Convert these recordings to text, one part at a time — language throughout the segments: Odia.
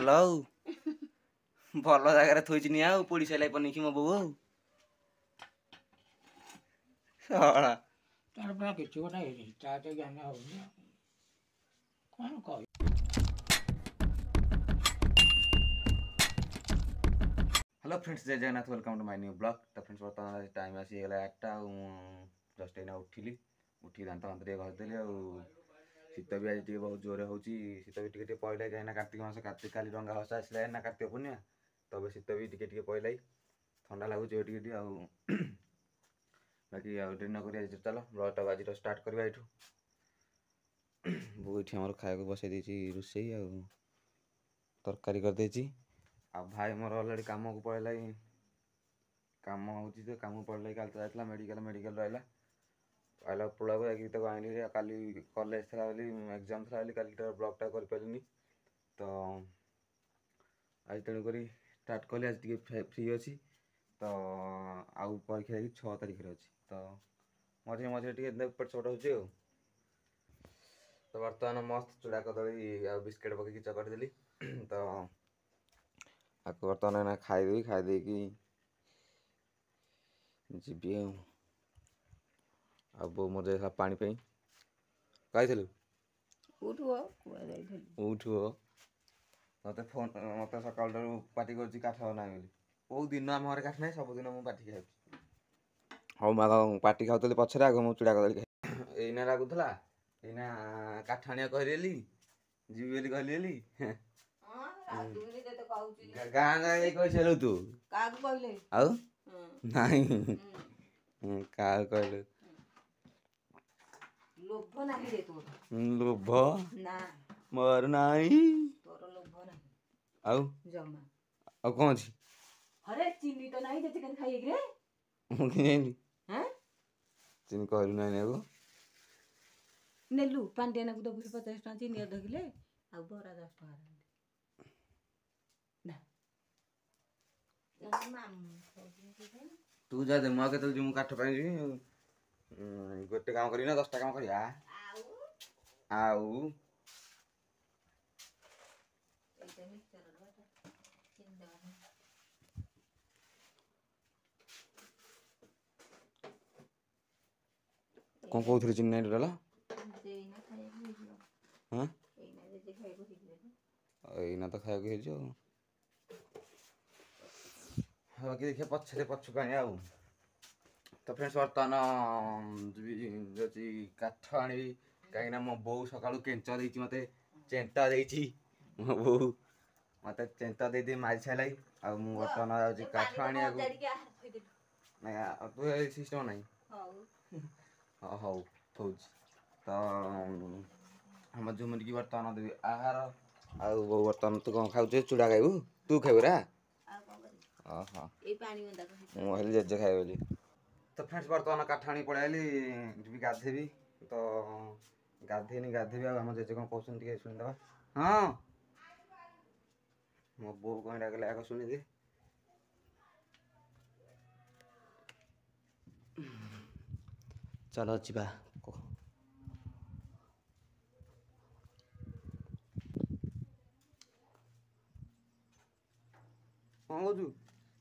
ଭଲ ଆଉ ଭଲ ଜାଗାରେ ଥୋଇଛି ନିଆ ଆଉ ପୋଡ଼ି ସାଇଲା ପନିକି ମୋ ବୋଉ ଆଉ ଶଳା ତାର ପୁରା କିଛି ଗୋଟେ ହେଇଛି ତା ତ ଜ୍ଞାନ ହଉନି କ'ଣ କହିବି। हेलो फ्रेंड्स जय Jagannath welcome to my new blog. तो फ्रेंड्स बर्तमान टाइम आसीगला 8टा जस्ट एना उठिली उठी दांत फांत टे घसीदेली आ शीत भी आज बहुत जोरे हो शीत भी टे पड़े कहीं कार्तिक मास कार्तिक काली रंगा हसा आसला ना कार्तिक पूर्णिमा तब शीत भी टे पड़े ठंडा लगुच टे बाकी दिन कर चलो ब्लॉग आज स्टार्ट करवा ये बो ये आम खाया बसई रोसे तरकारी करदे आ भाई मोर अलरेडी काम को पड़ेगा कम हो कम पड़े कल तो जाता मेडिकल मेडिकल रहा आइला पड़ा को आनी काली कॉलेज था एग्जाम था कल ब्लॉगटा कर पारे तो आज तेणुक स्टार्ट कली आज टे फ्री अच्छी तो आउ परीक्षा 6 तारिख अच्छी तो मझे मझे टे एपट सेपट हो तो बर्तमान मस्त चूड़ा कदली आ बिस्किट पकई चकटदेली तो आपको बर्तमान खाईदेवी खाईदे कि जी बो मोर जाइला पानी पे कही उठ मत फोन मत सकाल पार्टी कर काठ ना कौ दिन आम घर काठ ना सब दिन मुझे पार्टी खाई हाँ मैं पार्टी खाऊली पचर आग मुझे चूड़ा कदली एना लगुला एना काठ आने कहली जीवी कहली गाँ गाँ कही तू आउ नहीं क्या कहलु लोभ मोर नहीं आउ कौन अच्छी अरे चीनी तो नहीं देते कन खाइए रे चीनी हैं चीनी कहलु नहीं नेगो नेलु पांडिया ना को दबु 50 टका चीनी अध किले आ बरा 10 टका ना तू जा दे मुआ के तो जिमु काठ पाई जी गोटे काम करी ना 10टा काम करिया आउ कौन कहते चिन्ह नहीं डाला हाँ एना तो खाया बाकी देखिए पछे पछुक आने आउ तो फ्रेंड्स बर्तमान जी काठ आनी कहीं मो बो सका केंच दे मत चेंटा दे मो बो मत चेंटा दे मारी सारे बर्तमान जाऊँगी काठ आने तू सिस्टम ना हाँ हौ थोज तो हम झुमर की बर्तमान देवी आहार आउ बर्तमान तू कौन खाऊ चूड़ा खाइबू तू खाइबूरा हाँ मुझे जेजे खाए बोली तो फ्रेंड्स बर्तमान काठाणी पड़ाइली जी गाधेबी तो गाधेनी गाधेबी आम जेजे कौन कहते हैं शुणीदे हाँ मो बो कहीं डाकले आग शुणीदे चलो जीवा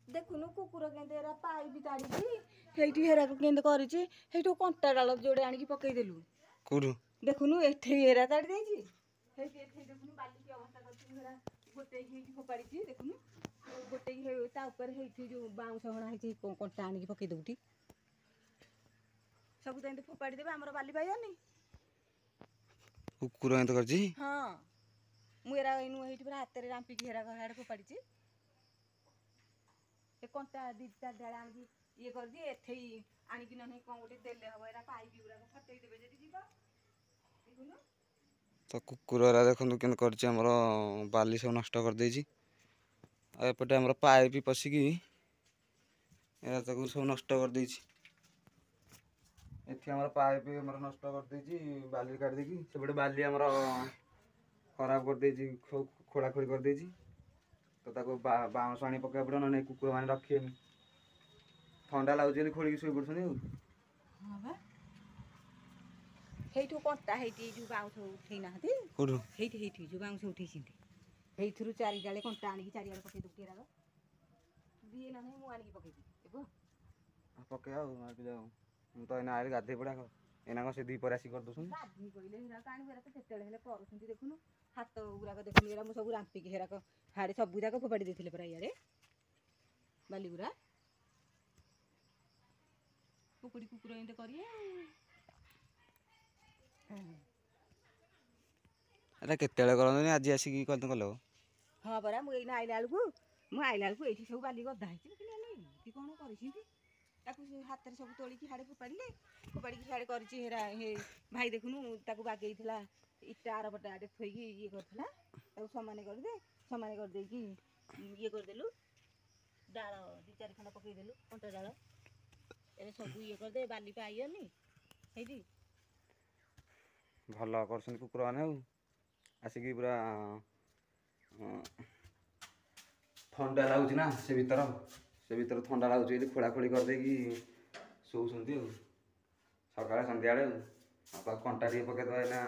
देखुनु कुकुर केंदे एरा पाई भी ताड़ी हेठी हेरा को केंदे करिछि हेठो कंटा डाल जोड़े आनी पकई देलु कोठु देखुनु एठी हेरा ताड़ी देछि हेठी एठी देखुनु बाली की अवस्था करछि हेरा गोटे हेठी फोपाड़िछि देखुनु गोटे हे ता ऊपर हेठी जो बाउंस हणा हेछि कंटा आनी पकई दउटी सब तेंदे फोपाड़ी देबे हमर बाली पाइयानी कुकुर एंत करछि हां मु एरा इनु हेठी पूरा हाथ रे रांपी की हेरा घाड़ फोपाड़िछि ए कंटा दीटा डाला आनी ये कर दिए एथई आनी कि नहीं कोन गोटे देले हबो एरा पाई बिउरा को फटई देबे जदी जीवा देखुनु तो कुकुररा देखु के हमर बाली सब नष्ट कर देछि एपटे हमर पाइप पशिकी सब नष्ट कर देछि एठी हमर पाइप हमर नष्ट कर देछि बाली काट देछि सेपटे बाली हमर खराब कर देछि खोड़ा खोड़ी कर देछि तो ताको बाउंस आनी पका पड़ो ना कुकुर मैंने रखे ठंडा लगुच खोल शुई पड़े हाँ बा हेठो कंटा हेठी जो बाउंस उठै नाहती कोठो हेठी हेठी जो बाउंस उठै सिंती ହେଇଥିରୁ 4 ଡାଳେ କଣ୍ଟା ଆଣିକି ଚାରିଆଡ଼େ ପକେଇ ଦେବୁ ଟିରାକ ଦିଏ ନା ନାହିଁ ମୁଁ ଆଣିକି ପକେଇବି ଏବେ ପକେଇବା ଆଉ ମାରିଲେ ଆଉ ମୁଁ ତ ଏଇନା ଆଇଲି ଗାଧେଇ ପଡ଼ିଆ ଏଇନା କ'ଣ ସେ ଦ୍ୱିପହରେ ଆସିକି କରିଦେଉଛନ୍ତି। ଗାଧୋଇ ପଡ଼ିଲେ ହେରାକ ଆଣିବୁ ହେରା ତ ଯେତେବେଳେ ହେଲେ କରୁଛନ୍ତି ଦେଖୁନୁ ହାତ ଗୁରାକ ଦେଖୁନୁ ଏରା ମୁଁ ସବୁ ରାମ୍ପିକି ହେରାକ ହାଡ଼େ ସବୁ ଯାକ ଫୋପାଡ଼ି ଦେଇଥିଲେ ପରା ଇଆଡ଼େ ବାଲିଗୁରା କୁକୁର ଏମିତି କରିବେ ଏଇଟା କେତେବେଳେ କରନ୍ତୁନି ଆଜି ଆସିକି କଲେ ହଁ ପରା ମୁଁ ଏଇନା ଆଇଲା ବେଳକୁ ଏଇଠି ସବୁ ବାଲି ଗଦା ହେଇଛି କି କ'ଣ କରିଛନ୍ତି ତାକୁ ହାତରେ ସବୁ ତୋଳିକି ହାଡ଼େ ଫୋପାଡ଼ିକି ହାଡ଼େ କରିଛି ହେରା ହେ ଭାଇ ଦେଖୁନୁ ତାକୁ ବାଗେଇଥିଲା ଇଟା ଆରପଟା ଆଡ଼େ ଥୋଇକି ଇଏ କରିଥିଲା ତାକୁ ସମାନ କରିଦେଇକି ଇଏ କରିଦେଲୁ ଡାଳ 2-4 ଖଣ୍ଡ ପକେଇଦେଲୁ କଣ୍ଟା ଡାଳ ଏବେ ସବୁ ଇଏ କରିଦେ ବାଲି ପାଇବନି ହେଇଛି ଭଲ କରୁଛନ୍ତି କୁକୁରମାନେ ଆଉ ଆସିକି ପୁରା ଥଣ୍ଡା ଲାଗୁଛି ନା ସେ ଭିତରେ ଥଣ୍ଡା ଲାଗୁଛି ବୋଲି ଖୋଳାଖୋଳି କରିଦେଇକି ଶୋଉଛନ୍ତି ଆଉ ସକାଳେ ସନ୍ଧ୍ୟାବେଳେ ଆଉ କଣ୍ଟା ଟିକେ ପକେଇଦେବା ଏଇନା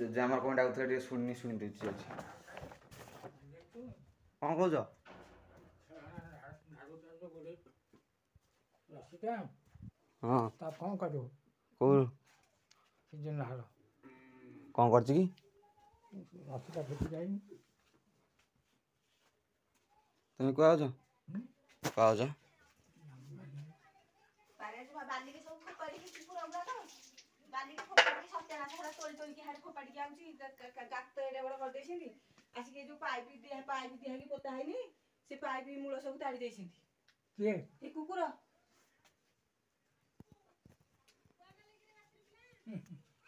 ଜେଜେ ଆମର କ'ଣ ଡାକୁଥିଲେ ଟିକେ ଶୁଣି ଦେଉଛି ଅଛି କ'ଣ କହୁଛ? ହଁ ତା କ'ଣ କରିବୁ କେଉଁ କ'ଣ କରିଛି କି ରସିଟା ଫିଟି ଯାଇନି তুমি କୁହାଉଛ କୁହାଉଛ ବାଲିକି ସବୁ ଫୋପାଡ଼ିକି କୁକୁର ଗୁଡ଼ାକ ବାଲିକି ଫୋପାଡ଼ିକି ସତ୍ୟାନାଶ ହେରା ତୋଳିକି ହାଡ଼େ ଫୋପାଡ଼ିକି ଆଉଛି ଗାତ ଏଡ଼େ ବଡ଼ କରିଦେଇଛନ୍ତି ଆସିକି ଯେଉଁ ପାଇପ୍ ଦିଆହେଇକି ପୋତା ହେଇନି ସେ ପାଇପ୍ ମୂଳ ସବୁ ତାଡ଼ି ଦେଇଛନ୍ତି କିଏ ଏ କୁକୁର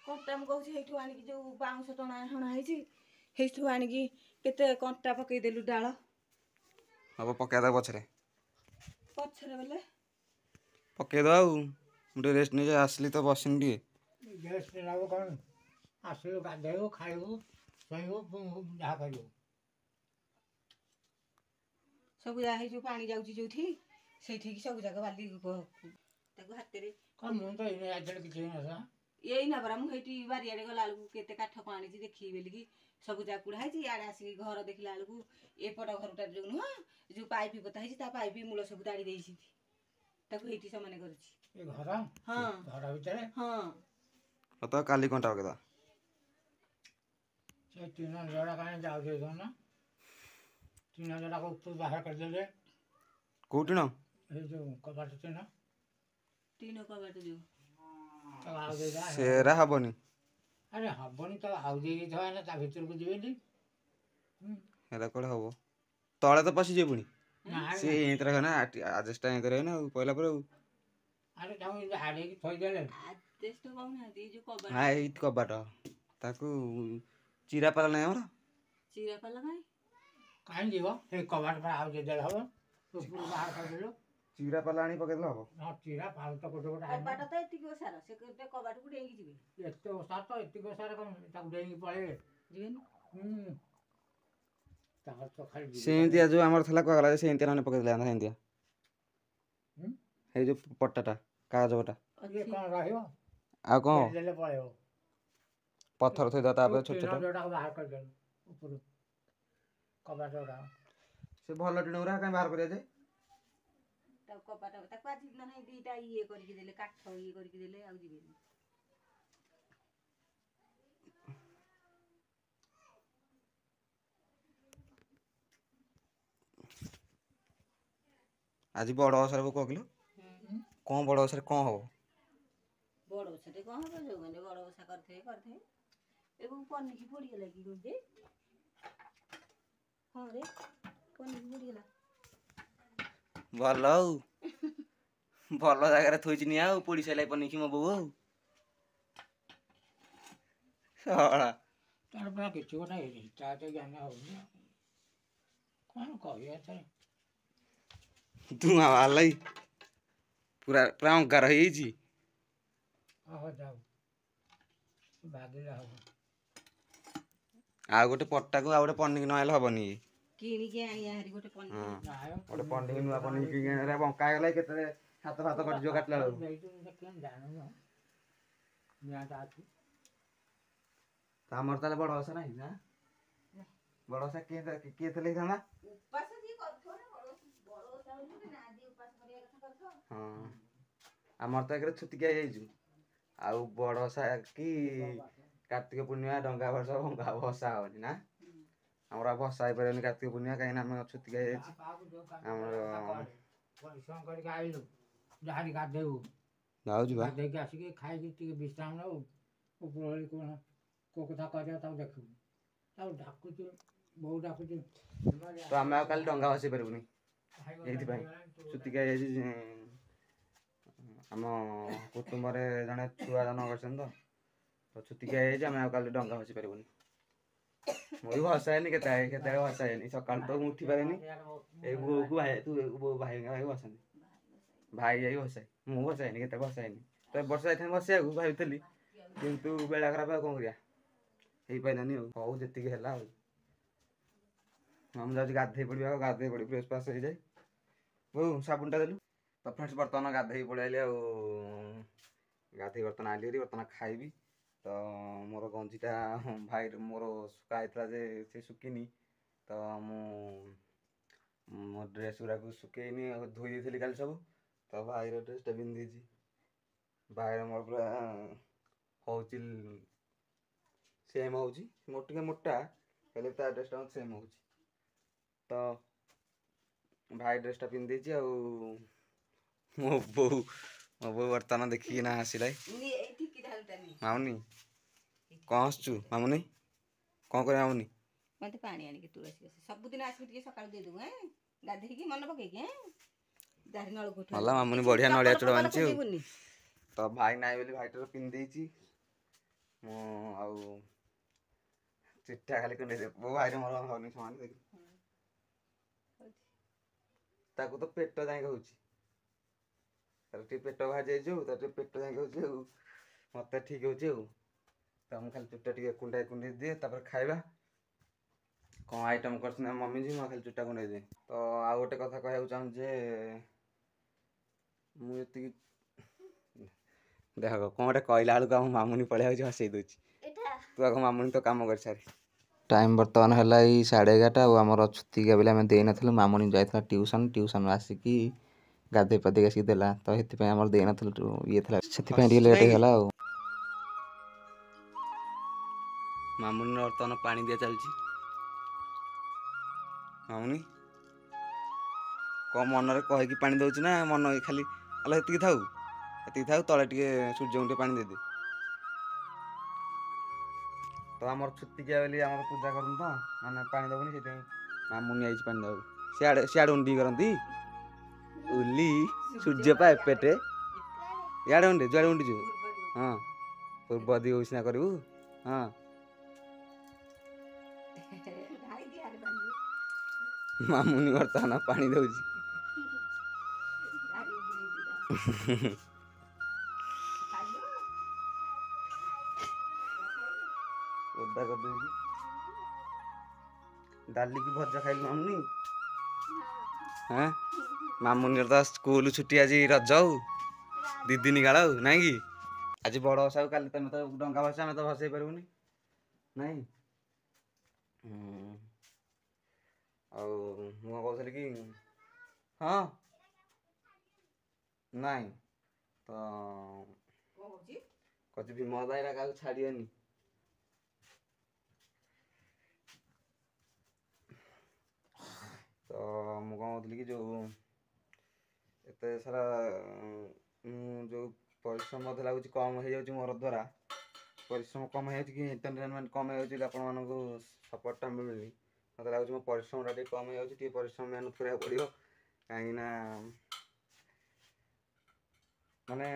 କଣ୍ଟା ମୁଁ କହୁଛି ସେଇଠୁ ଆଣିକି ଯେଉଁ ବାଉଁଶ ହଣା ହେଇଛି ସେଇଠୁ ଆଣିକି କେତେ କଣ୍ଟା ପକେଇଦେଲୁ ଡାଳ ହବ ପକେଇଦେବା ପଛରେ ବୋଲେ ପକେଇଦେବା ଆଉ ମୁଁ ଟିକେ ରେଷ୍ଟ ନେଇ ଆସିଲି ତ ବସିନି ଟିକେ ରେଷ୍ଟ ନେବ କ'ଣ ଆସିବୁ ଗାଧୋଇବୁ ଖାଇବୁ ଶୋଇବୁ ଯାହା କରିବୁ ସବୁ ଯାହା ହେଇ ଯେଉଁ ପାଣି ଯାଉଛି ଯେଉଁଠି ସେଇଠିକି ସବୁ ଯାକ ବାଲି ତାକୁ ହାତରେ କ'ଣ ମୁଁ ତ ଏଇନେ ଯାଇଥିଲି କିଛି ହେଇନଥିଲା ଏଇନା ପରା ମୁଁ ସେଇଠି ବାରିଆଡ଼େ ଗଲାବେଳକୁ କେତେ କାଠ କ'ଣ ଆଣିଛି ଦେଖିବି ବୋଲିକି ସବୁ ଯାକ କୁଢ଼ା ହେଇଛି ଇଆଡ଼େ ଆସିକି ଘର ଦେଖିଲା ବେଳକୁ ଏପଟ ଘରଟା ଯେଉଁ ନୁହଁ ଯେଉଁ ପାଇପ୍ ପୋତା ହେଇଛି ତା ପାଇପ୍ ମୂଳ ସବୁ ତାଡ଼ି ଦେଇଛନ୍ତି ତାକୁ ହେଇଠି ସମାନ କରୁଛି ଏ ଘର ହଁ ଘର ଭିତରେ ହଁ ତ କାଲି କଣ୍ଟା ପକେଇଦେବା ସେ ଟିଣ ଜଡ଼ା କାହିଁ ଯାଉଛି ନା ଟିଣ ଜଡ଼ାକୁ ତୁ ବାହାର କରିଦେଲେ କେଉଁ ଟିଣ ଏଇ ଯେଉଁ କବାଟ ଟିଣ କବାଟ ଯେଉଁ ତାକୁ ଆଉ ଦେଇଦା ସେରା ହବନି ଆରେ ହବନି ତ ଆଉ ଦେଇଦେଇଥିବା ନା ତା ଭିତରକୁ ଯିବେନି ହେରା କୁଆଡ଼େ ହବ ତଳେ ତ ପଶିଯିବ ପୁଣି ନାଇଁ ସେ ଏଇଥିରେ ନା ଆଜେଷ୍ଟା ଏଇଥିରେ ନା ଆଉ ପହିଲା ପରେ ଆଉ ଆରେ ତାଙ୍କୁ ଏମିତି ଆଡ଼େଇକି ଥୋଇଦେଲେ ଆଜବେଷ୍ଟ କହୁନାହାନ୍ତି ଏଇ ଯେଉଁ କବାଟ ହଁ ଏଇ କବାଟ ତାକୁ ଚିରା ପାଲା ନାହିଁ ଆମର ଚିରା ପାଲା କାହିଁ କାହିଁ ଯିବ ସେଇ କବାଟ ପରେ ଆଉ ଦେଇଦେଲେ ହବ ଉପରକୁ ବାହାର କରିଦେଲୁ ଚିରା ପାଲା ଆଣି ପକେଇଦେଲେ ହବ ହଁ ଚିରା ପାଲ ତ ଗୋଟେ ଗୋଟେ କବାଟ ତ ଏତିକି ଓସାର ସେ କବାଟକୁ ଡେଇଁକି ଯିବେ ଏତେ ଓସାର ତ ଏତିକି ଓସାର କ'ଣ ତାକୁ ଡେଇଁକି ପଳେଇବେ ଯିବେନି ତାଙ୍କର ତ ଖାଲି ସେମିତିଆ ଯେଉଁ ଆମର ଥିଲା କୁହାଗଲା ଯେ ସେମିତିଆ ନହେଲେ ପକେଇଦେଲେ ସେମିତିଆ ସେଇ ଯେଉଁ ପଟାଟା କାଗଜ ପଟା ଇଏ କ'ଣ ରହିବ ଆଉ କ'ଣ ଦେଲେ ପଳେଇବ ପଥର ଥୋଇଦେବା ତାପରେ ଛୋଟ ଛୋଟ ଯୋଉଟାକୁ ବାହାର କରିଦେଲୁ ଉପରୁ କବାଟ ଗୁଡ଼ା ସେ ଭଲ ଟିଣ ଗୁରା କାହିଁ ବାହାର କରିବା ଯେ ତାକୁ କବାଟ ତାକୁ ଆଜି ମାନେ ଦୁଇଟା ଇଏ କରିକି ଦେଲେ କାଠ ଇଏ କରିକି ଦେଲେ ଆଉ ଯିବେନି ଆଜି ବଡ଼ ଓଷାରେ କ'ଣ କିଲୋ କ'ଣ ବଡ଼ ଓଷାରେ କ'ଣ ହବ ବଡ଼ ଓଷାରେ କ'ଣ ହବ ଯେଉଁମାନେ ବଡ଼ ଓଷା କରିଥିବେ ଏବଂ ପନିକି ପୋଡ଼ିଗଲା କି ଗୁଣ୍ଡେ ହଁ ରେ ପନିକି ପୋଡ଼ିଗଲା ଭଲ ଆଉ ଭଲ ଜାଗାରେ ଥୋଇଛି ନିଆ ଆଉ ପୋଡ଼ି ସାରିଲା ପନିକି ମୋ ବୋଉ ଆଉ ତାର ପୁରା କିଛି ଗୋଟେ ତା ତ ଜ୍ଞାନ ହଉନି କ'ଣ କହିବା ଏଥିରେ ଧୂଆଁ ବାହାରିଲା ପୁରା ପୁରା ଅଙ୍ଗାର ହେଇଯାଇଛି ହଉ ଯାଉ ବାଗିଲେ ହବ ଆଉ ଗୋଟେ ପଟାକୁ ଆଉ ଗୋଟେ ପନିକି ନହେଲେ ହବନି କିଣିକି ଆଣିବା ହାରି ଗୋଟେ ପନିକି ଗୋଟେ ପନିକି ନୂଆ ପନିକି କିଣିକି ବଙ୍କା ହେଇଗଲା କେତେ ହାତ କଟିଯିବ କାଟିଲା ବେଳକୁ ଜାଣୁନ ନିଆଁଟା ଅଛି ଆମର ତାହେଲେ ବଡ଼ ଓଷା ନାହିଁ ନା ବଡ଼ ଓଷା କିଏ କିଏ ଥିଲେ ହେଇଥାନ୍ତା? ଉପାସ ଯିଏ କରୁଥିବ ନା ବଡ଼ ଓଷା ବୋଲି ନା ଯିଏ ଉପାସ କରିବା କଥା କରୁଥିବ। ହଁ ଆମର ତ ଏକରେ ଛୁତିକିଆ ହେଇଯାଇଛୁ ଆଉ ବଡ଼ ଓଷା କି କାର୍ତ୍ତିକ ପୂର୍ଣ୍ଣିମା ଡଙ୍ଗା ଭସା ହବନି ନା ଆମର ଆଉ ଭସା ହେଇପାରିବନି କାର୍ତ୍ତିକ ପୂର୍ଣ୍ଣିମା କାହିଁକିନା ଆମେ ଛୁତିକିଆ ହେଇଯାଇଛି ଆମର ପରିଶ୍ରମ କରିକି ଆଇଲୁ ଯାହାରି ଗାଧେଇବୁ ଯାଉଛି ବା ଗାଧେଇକି ଆସିକି ଖାଇକି ଟିକେ ବିଶ୍ରାମ ନେବୁ ଉପରଓଳି କ'ଣ କେଉଁ କଥା କରିବା ତାକୁ ଦେଖିବୁ ତାକୁ ଡାକୁଛୁ ବୋଉ ଡାକୁଛୁ ତ ଆମେ ଆଉ କାଲି ଡଙ୍ଗା ଭସେଇ ପାରିବୁନି ଏଇଥିପାଇଁ ଛୁତିକିଆ ହେଇଯାଇଛି ଆମ କୁଟୁମ୍ବରେ ଜଣେ ଛୁଆ ଜନ୍ମ କରିଛନ୍ତି ତ ଛୁତିକିଆ ହେଇଯାଇଛି ଆମେ ଆଉ କାଲି ଡଙ୍ଗା ଭସେଇ ପାରିବୁନି। ମୁଁ ବି ଭସାଏନି କେତେବେଳେ ଭସାଏନି ସକାଳୁ ତ ମୁଁ ଉଠି ପାରେନି ଏଇ ବୋଉକୁ ଭାଇଙ୍କା ଭାଇ ବସାନ୍ତି ଭାଇ ଯାଇ ଭସାଏ ମୁଁ ଭସାଏନି କେତେ ଭସାଏନି ତ ଏ ବର୍ଷ ଯାଇଥାନ୍ତି ବସିବାକୁ ଭାବିଥିଲି କିନ୍ତୁ ବେଳା ଖରାପ ଆଉ କ'ଣ କରିବା ହେଇପାରିଲାନି ଆଉ ହଉ ଯେତିକି ହେଲା ଆଉ ମୁଁ ଯାଉଛି ଗାଧେଇ ପଡ଼ିବି ଆଉ ଗାଧେଇ ପଡ଼ିବି ଫ୍ରେସ୍ ଫ୍ରାସ୍ ହେଇଯାଏ ବୋଉ ସାବୁନଟା ଦେଲୁ ତ ଫ୍ରେଣ୍ଡସ୍ ବର୍ତ୍ତମାନ ଗାଧେଇ ପଳେଇ ଆଇଲି ଆଉ ଗାଧେଇ ବର୍ତ୍ତମାନ ଆଇଲି ହେରି ବର୍ତ୍ତମାନ ଖାଇବି ତ ମୋର ଗଞ୍ଜିଟା ଭାଇ ମୋର ଶୁକା ହେଇଥିଲା ଯେ ସେ ଶୁଖିନି ତ ମୁଁ ମୋ ଡ୍ରେସ୍ ଗୁଡ଼ାକୁ ଶୁଖେଇନି ଆଉ ଧୋଇ ଦେଇଥିଲି କାଲି ସବୁ ତ ଭାଇର ଡ୍ରେସ୍ଟା ପିନ୍ଧି ଦେଇଛି ଭାଇର ମୋର ପୁରା ହେଉଛି ସେମ୍ ହେଉଛି ମୋର ଟିକେ ମୋଟା ହେଲେ ତା ଡ୍ରେସ୍ଟା ମୋତେ ସେମ୍ ହେଉଛି ତ ଭାଇ ଡ୍ରେସ୍ଟା ପିନ୍ଧି ଦେଇଛି ଆଉ ମୋ ବୋଉ ବର୍ତ୍ତମାନ ଦେଖିକିନା ଆସିଲା ମାମୁନି କ'ଣ ଆସୁଛୁ ମାମୁନି କ'ଣ କରିବା ମାମୁନି ମୋତେ ପାଣି ଆଣିକି ତୁଳସୀ ଗଛ ସବୁଦିନ ଆସିକି ଟିକେ ସକାଳୁ ଦେଇଦେବୁ ଗାଧେଇକି ମନେ ପକେଇକି ଯାହାର ନଳକୂପ ଭଲ ମାମୁନି ବଢ଼ିଆ ନଡ଼ିଆ ଚୂଡ଼ା ବାନ୍ଧିଛି ଆଉ ତ ଭାଇ ନାହିଁ ବୋଲି ଭାଇଟାର ପିନ୍ଧି ଦେଇଛି ମୁଁ ଆଉ ଚିଠା ଖାଲି କୁଣ୍ଡେଇ ଦେବ ମୋ ଭାଇର ମୋର ହଉନି ସମାନ ଦେଖି ତାକୁ ତ ପେଟ ଯାଇକି ହଉଛି ତାର ଟିକେ ପେଟ ବାହାରି ଯାଇଛି ଆଉ ତାର ଟିକେ ପେଟ ଯାଇକି ହଉଛି ଆଉ ମୋତେ ଠିକ୍ ହେଉଛି ଆଉ ତ ମୁଁ ଖାଲି ଚୁଟା ଟିକେ କୁଣ୍ଡେଇ ଦିଏ ତାପରେ ଖାଇବା କ'ଣ ଆଇଟମ୍ କରିଛି ନା ମମି ମୁଁ ଖାଲି ଚୁଟା କୁଣ୍ଡେଇ ଦିଏ ତ ଆଉ ଗୋଟେ କଥା କହିବାକୁ ଚାହୁଁଛି ଯେ ମୁଁ ଏତିକି ଦେଖ କ'ଣ ଗୋଟେ କହିଲା ବେଳକୁ ଆମ ମାମୁନି ପଳେଇ ଆଉଛି ହସେଇ ଦେଉଛି ତୁ ଆଗ ମାମୁନି ତ କାମ କରିସାରି ଟାଇମ୍ ବର୍ତ୍ତମାନ ହେଲା ଏଇ 11:30 ଆଉ ଆମର ଛୁତିକିଆ ବୋଲି ଆମେ ଦେଇନଥିଲୁ ମାମୁନି ଯାଇଥିଲା ଟ୍ୟୁସନ୍ରୁ ଆସିକି ଗାଧୋଇ ପାଧେଇକି ଆସିକି ଦେଲା ତ ସେଥିପାଇଁ ଆମର ଦେଇନଥିଲୁ ଇଏ ଥିଲା ସେଥିପାଇଁ ଟିକେ ଲେଟ୍ ହେଇଗଲା ଆଉ ମାମୁନିର ବର୍ତ୍ତମାନ ପାଣି ଦିଆ ଚାଲିଛି ମାମୁନି କ'ଣ ମନରେ କହିକି ପାଣି ଦେଉଛି ନା ମନ ଖାଲି ଆଲୋ ଏତିକି ଥାଉ ତଳେ ଟିକେ ସୂର୍ଯ୍ୟଙ୍କୁ ଟିକେ ପାଣି ଦେଇଦେ ତ ଆମର ଛୁତିକିଆ ବୋଲି ଆମର ପୂଜା କରନ୍ତି ତ ମାନେ ପାଣି ଦେବୁନି ସେଥିପାଇଁ ମାମୁନି ଆଇଛି ପାଣି ଦେବାକୁ ସିଆଡ଼େ ଉଣ୍ଡି କରନ୍ତି ଉଲି ସୂର୍ଯ୍ୟ ପା ଏପେଟେ ଇଆଡ଼େ ଉଣ୍ଡେ ଯୁଆଡ଼େ ଉଣ୍ଡି ଯିବୁ ହଁ ପୂର୍ବ ଦିଗ ସିନା କରିବୁ ହଁ ମାମୁନି ବର୍ତ୍ତମାନ ପାଣି ଦେଉଛି ଓଦା କରିଦେଉଛି ଡାଲିକି ଭଜା ଖାଇଲୁ ମାମୁନି ମାମୁନିର ତ ସ୍କୁଲ ଛୁଟି ଆଜି ରଜ ଆଉ 2 ଦିନ କାଳ ଆଉ ନାଇଁ କି ଆଜି ବଡ଼ ଓଷା ଆଉ କାଲି ତମେ ତ ଡଙ୍ଗା ଭସା ଆମେ ତ ଭସେଇ ପାରିବୁନି ନାଇଁ ଆଉ ମୁଁ କହୁଥିଲି କି ହଁ ନାଇଁ ତ କହୁଛି ଭୀମ ଦାଇରା କାହାକୁ ଛାଡ଼ିବେନି ତ ମୁଁ କ'ଣ କହୁଥିଲି କି ଯେଉଁ ଏତେ ସାରା ଯେଉଁ ପରିଶ୍ରମ ମଧ୍ୟ ଲାଗୁଛି କମ୍ ହେଇଯାଉଛି ମୋର ଦ୍ୱାରା ପରିଶ୍ରମ କମ୍ ହେଇଯାଉଛି କି ଏଣ୍ଟରଟେନମେଣ୍ଟ କମ୍ ହେଇଯାଉଛି ଆପଣମାନଙ୍କୁ ସପୋର୍ଟଟା ମିଳୁନି ମୋତେ ଲାଗୁଛି ମୋ ପରିଶ୍ରମଟା ଟିକେ କମ୍ ହେଇଯାଉଛି ଟିକେ ପରିଶ୍ରମ ମେହନତ କରିବାକୁ ପଡ଼ିବ କାହିଁକିନା ମାନେ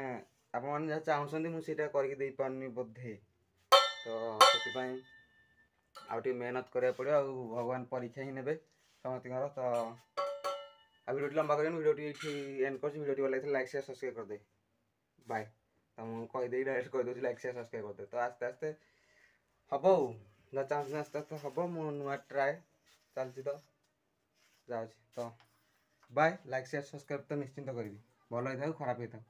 ଆପଣମାନେ ଯାହା ଚାହୁଁଛନ୍ତି ମୁଁ ସେଇଟା କରିକି ଦେଇପାରୁନି ବୋଧେ ତ ସେଥିପାଇଁ ଆଉ ଟିକେ ମେହନତ କରିବାକୁ ପଡ଼ିବ ଆଉ ଭଗବାନ ପରୀକ୍ଷା ହିଁ ନେବେ ସମସ୍ତଙ୍କର ତ ଆଉ ଭିଡ଼ିଓଟି ଲମ୍ବା କରିବେନି ଭିଡ଼ିଓଟି ଏଇଠି ଏଣ୍ଡ କରୁଛି ଭିଡ଼ିଓଟି ଭଲ ଲାଗିଥିଲା ଲାଇକ୍ ସେୟାର ସବସ୍କ୍ରାଇବ୍ କରିଦେ ବାଏ ତ ମୁଁ କହିଦେଇକି ଡାଇରେକ୍ଟ କହିଦେଉଛି ଲାଇକ୍ ସେୟାର ସବସ୍କ୍ରାଇବ୍ କରିଦେ ତ ଆସ୍ତେ ଆସ୍ତେ ହେବ ଆଉ ଯାହା ଚାହୁଁଛନ୍ତି ଆସ୍ତେ ଆସ୍ତେ ହେବ ମୁଁ ନୂଆ ଟ୍ରାଏ ଚାଲିଛି ତ ଯାଉଛି ତ ବାଏ ଲାଇକ୍ ସେୟାର ସବସ୍କ୍ରାଇବ୍ ତ ନିଶ୍ଚିନ୍ତ କରିବି ଭଲ ହେଇଥାଉ ଖରାପ ହେଇଥାଉ।